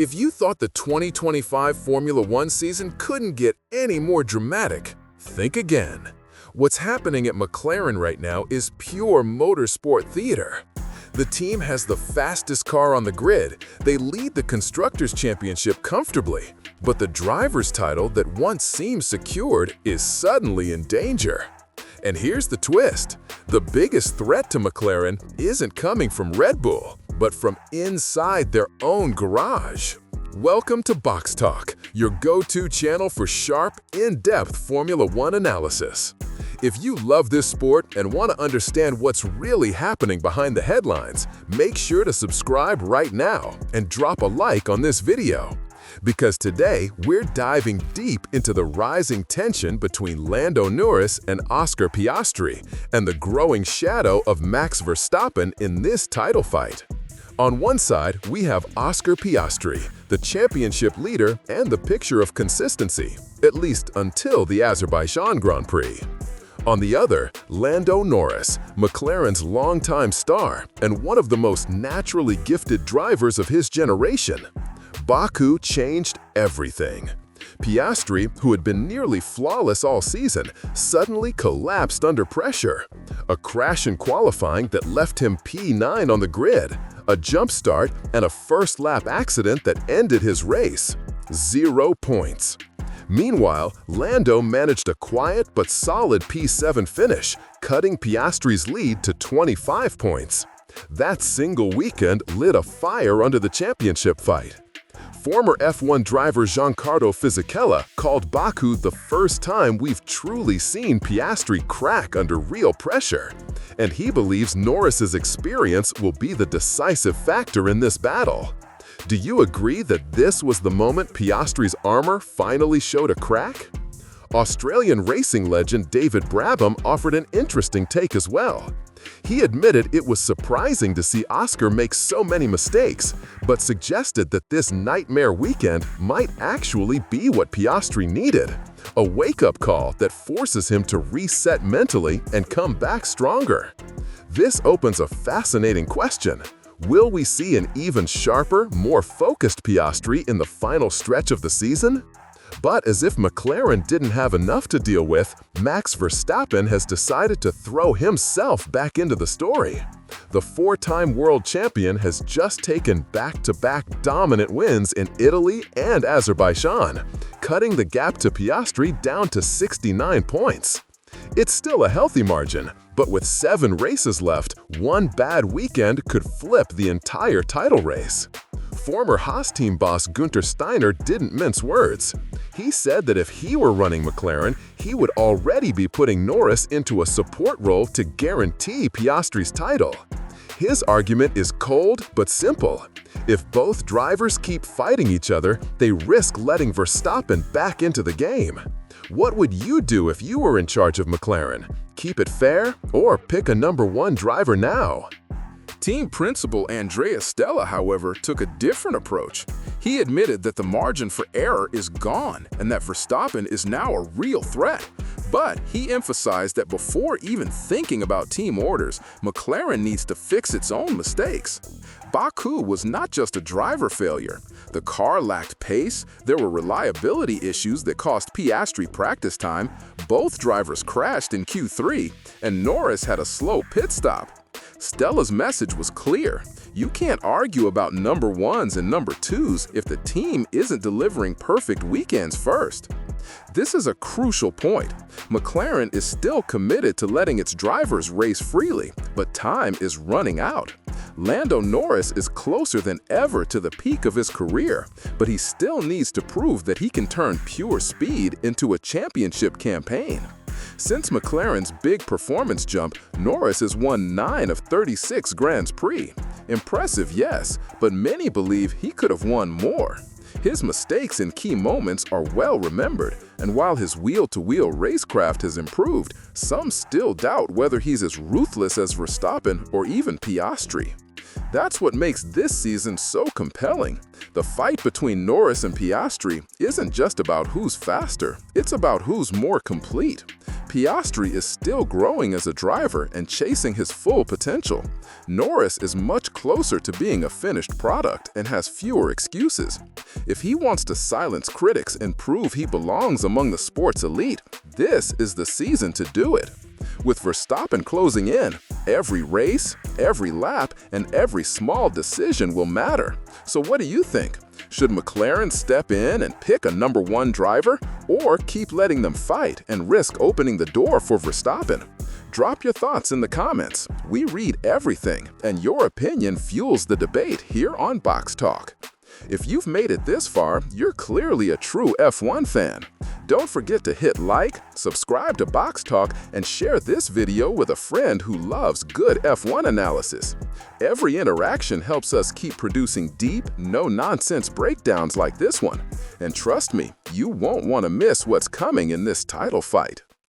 If you thought the 2025 Formula One season couldn't get any more dramatic, think again. What's happening at McLaren right now is pure motorsport theater. The team has the fastest car on the grid, they lead the Constructors Championship comfortably, but the driver's title that once seemed secured is suddenly in danger. And here's the twist. The biggest threat to McLaren isn't coming from Red Bull, but from inside their own garage. Welcome to Box Talk, your go-to channel for sharp, in-depth Formula One analysis. If you love this sport and want to understand what's really happening behind the headlines, make sure to subscribe right now and drop a like on this video. Because today, we're diving deep into the rising tension between Lando Norris and Oscar Piastri and the growing shadow of Max Verstappen in this title fight. On one side, we have Oscar Piastri, the championship leader and the picture of consistency, at least until the Azerbaijan Grand Prix. On the other, Lando Norris, McLaren's longtime star and one of the most naturally gifted drivers of his generation. Baku changed everything. Piastri, who had been nearly flawless all season, suddenly collapsed under pressure. A crash in qualifying that left him P9 on the grid, a jump start, and a first-lap accident that ended his race. 0 points. Meanwhile, Lando managed a quiet but solid P7 finish, cutting Piastri's lead to 25 points. That single weekend lit a fire under the championship fight. Former F1 driver Giancarlo Fisichella called Baku the first time we've truly seen Piastri crack under real pressure, and he believes Norris's experience will be the decisive factor in this battle. Do you agree that this was the moment Piastri's armor finally showed a crack? Australian racing legend David Brabham offered an interesting take as well. He admitted it was surprising to see Oscar make so many mistakes, but suggested that this nightmare weekend might actually be what Piastri needed, a wake-up call that forces him to reset mentally and come back stronger. This opens a fascinating question. Will we see an even sharper, more focused Piastri in the final stretch of the season? But as if McLaren didn't have enough to deal with, Max Verstappen has decided to throw himself back into the story. The four-time world champion has just taken back-to-back dominant wins in Italy and Azerbaijan, cutting the gap to Piastri down to 69 points. It's still a healthy margin, but with 7 races left, one bad weekend could flip the entire title race. Former Haas team boss Guenther Steiner didn't mince words. He said that if he were running McLaren, he would already be putting Norris into a support role to guarantee Piastri's title. His argument is cold but simple. If both drivers keep fighting each other, they risk letting Verstappen back into the game. What would you do if you were in charge of McLaren? Keep it fair or pick a #1 driver now? Team principal Andrea Stella, however, took a different approach. He admitted that the margin for error is gone and that Verstappen is now a real threat. But he emphasized that before even thinking about team orders, McLaren needs to fix its own mistakes. Baku was not just a driver failure. The car lacked pace, there were reliability issues that cost Piastri practice time, both drivers crashed in Q3, and Norris had a slow pit stop. Stella's message was clear. You can't argue about #1s and #2s if the team isn't delivering perfect weekends first. This is a crucial point. McLaren is still committed to letting its drivers race freely, but time is running out. Lando Norris is closer than ever to the peak of his career, but he still needs to prove that he can turn pure speed into a championship campaign. Since McLaren's big performance jump, Norris has won 9 of 36 Grands Prix. Impressive, yes, but many believe he could have won more. His mistakes in key moments are well remembered, and while his wheel-to-wheel racecraft has improved, some still doubt whether he's as ruthless as Verstappen or even Piastri. That's what makes this season so compelling. The fight between Norris and Piastri isn't just about who's faster, it's about who's more complete. Piastri is still growing as a driver and chasing his full potential. Norris is much closer to being a finished product and has fewer excuses. If he wants to silence critics and prove he belongs among the sport's elite, this is the season to do it. With Verstappen closing in, every race, every lap, and every small decision will matter. So what do you think? Should McLaren step in and pick a #1 driver, or keep letting them fight and risk opening the door for Verstappen? Drop your thoughts in the comments. We read everything, and your opinion fuels the debate here on Box Talk. If you've made it this far, you're clearly a true F1 fan. Don't forget to hit like, subscribe to Box Talk, and share this video with a friend who loves good F1 analysis. Every interaction helps us keep producing deep, no-nonsense breakdowns like this one. And trust me, you won't want to miss what's coming in this title fight.